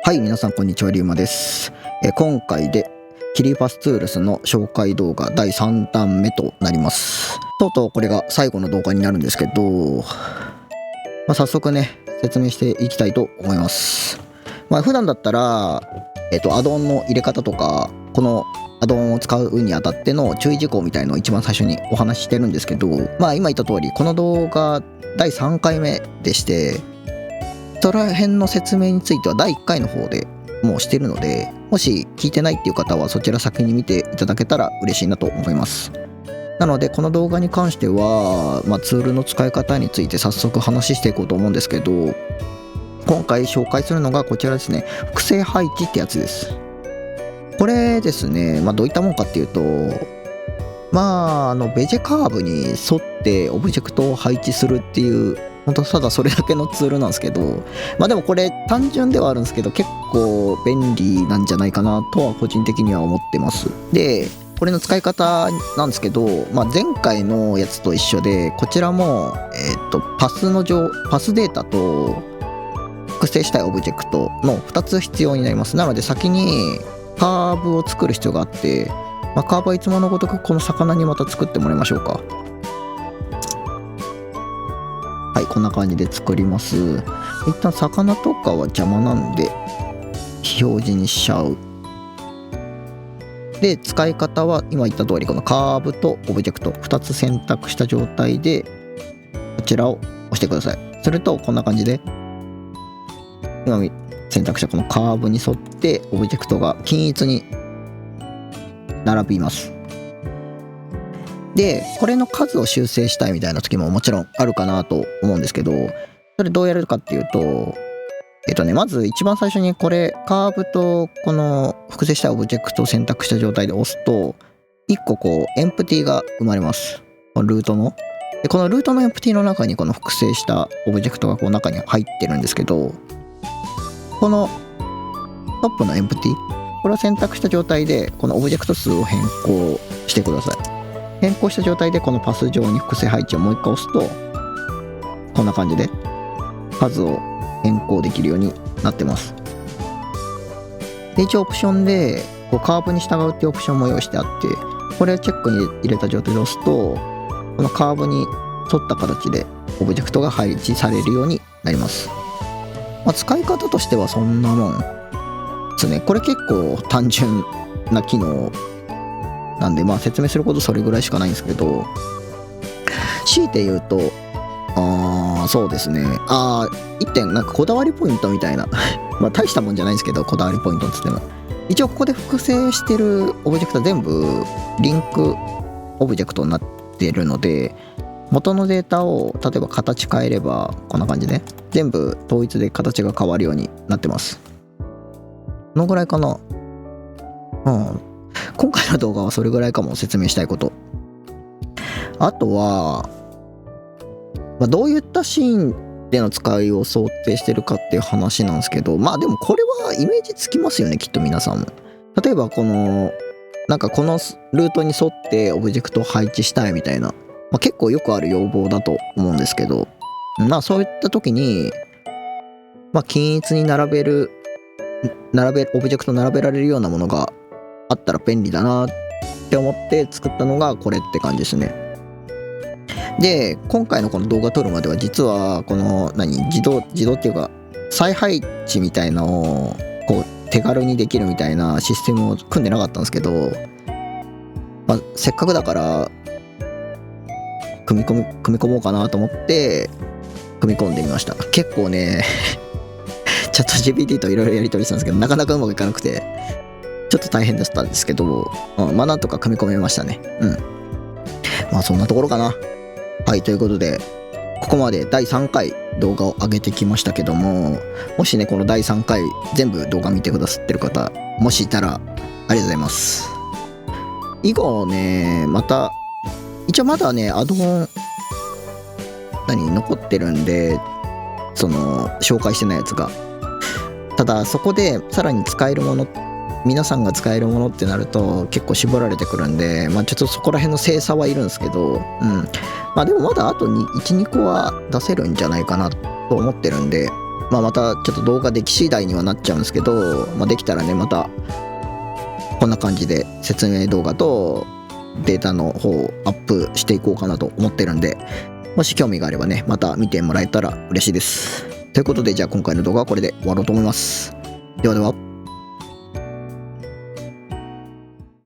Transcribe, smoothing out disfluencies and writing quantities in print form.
はい、皆さんこんにちは、りゅうまです。今回でキリパスツールスの紹介動画第3弾目となります。とうとうこれが最後の動画になるんですけど、早速ね、説明していきたいと思います。普段だったら、アドオンの入れ方とか、このアドオンを使うにあたっての注意事項みたいのを一番最初にお話ししてるんですけど、今言った通り、この動画第3回目でして、そこら辺の説明については第1回の方でもうしてるので、もし聞いてないっていう方はそちら先に見ていただけたら嬉しいなと思います。なのでこの動画に関しては、ツールの使い方について早速話していこうと思うんですけど、今回紹介するのがこちらですね。複製配置ってやつです。これですね、どういったもんかっていうと、ベジェカーブに沿ってオブジェクトを配置するっていう、本当ただそれだけのツールなんですけど、でもこれ単純ではあるんですけど、結構便利なんじゃないかなとは個人的には思ってます。で、これの使い方なんですけど、前回のやつと一緒で、こちらも、パスデータと複製したいオブジェクトの2つ必要になります。なので先にカーブを作る必要があって、カーブはいつものごとくこの魚にまた作ってもらいましょうか。はい、こんな感じで作ります。一旦魚とかは邪魔なんで表示にしちゃう。で、使い方は今言った通り、このカーブとオブジェクト2つ選択した状態でこちらを押してください。するとこんな感じで、今選択したこのカーブに沿ってオブジェクトが均一に並びます。で、これの数を修正したいみたいな時ももちろんあるかなと思うんですけど、それどうやるかっていうと、まず一番最初にこれカーブとこの複製したオブジェクトを選択した状態で押すと、1個エンプティが生まれます。このルートの。で、このルートのエンプティの中にこの複製したオブジェクトが中に入ってるんですけど、このトップのエンプティ、これを選択した状態でこのオブジェクト数を変更してください。変更した状態でこのパス上に複製配置をもう一回押すと、こんな感じで数を変更できるようになってます。で、一応オプションでカーブに従うっていうオプションも用意してあって、これをチェックに入れた状態で押すと、このカーブに沿った形でオブジェクトが配置されるようになります。使い方としてはそんなもんですね。これ結構単純な機能なんで、説明することそれぐらいしかないんですけど、強いて言うと、そうですね、1点こだわりポイントみたいな大したもんじゃないんですけど、こだわりポイントっつっても、一応ここで複製してるオブジェクトは全部リンクオブジェクトになってるので、元のデータを例えば形変えればこんな感じで全部統一で形が変わるようになってます。このぐらいかな。今回の動画はそれぐらいかも、説明したいこと。あとは、どういったシーンでの使いを想定してるかっていう話なんですけど、でもこれはイメージつきますよね、きっと皆さんも。例えばこのこのルートに沿ってオブジェクトを配置したいみたいな、結構よくある要望だと思うんですけど、そういった時に均一に並べオブジェクト並べられるようなものがあったら便利だなって思って作ったのがこれって感じですね。で、今回のこの動画撮るまでは実はこの自動っていうか再配置みたいなのを手軽にできるみたいなシステムを組んでなかったんですけど、せっかくだから組み込もうかなと思って組み込んでみました。結構ねチャット GPT といろいろやり取りしたんですけど、なかなかうまくいかなくてちょっと大変だったんですけど、なんとか組み込めましたね。そんなところかな。はい、ということでここまで第3回動画を上げてきましたけども、もしねこの第3回全部動画見てくださってる方もしいたらありがとうございます。以後ね、一応まだねアドオン残ってるんで、その紹介してないやつが、ただそこでさらに使えるもの、皆さんが使えるものってなると結構絞られてくるんで、ちょっとそこら辺の精査はいるんですけど、でもまだあと1、2個は出せるんじゃないかなと思ってるんで、またちょっと動画でき次第にはなっちゃうんですけど、できたらね、またこんな感じで説明動画とデータの方をアップしていこうかなと思ってるんで、もし興味があればね、また見てもらえたら嬉しいです。ということで、じゃあ今回の動画はこれで終わろうと思います。ではでは。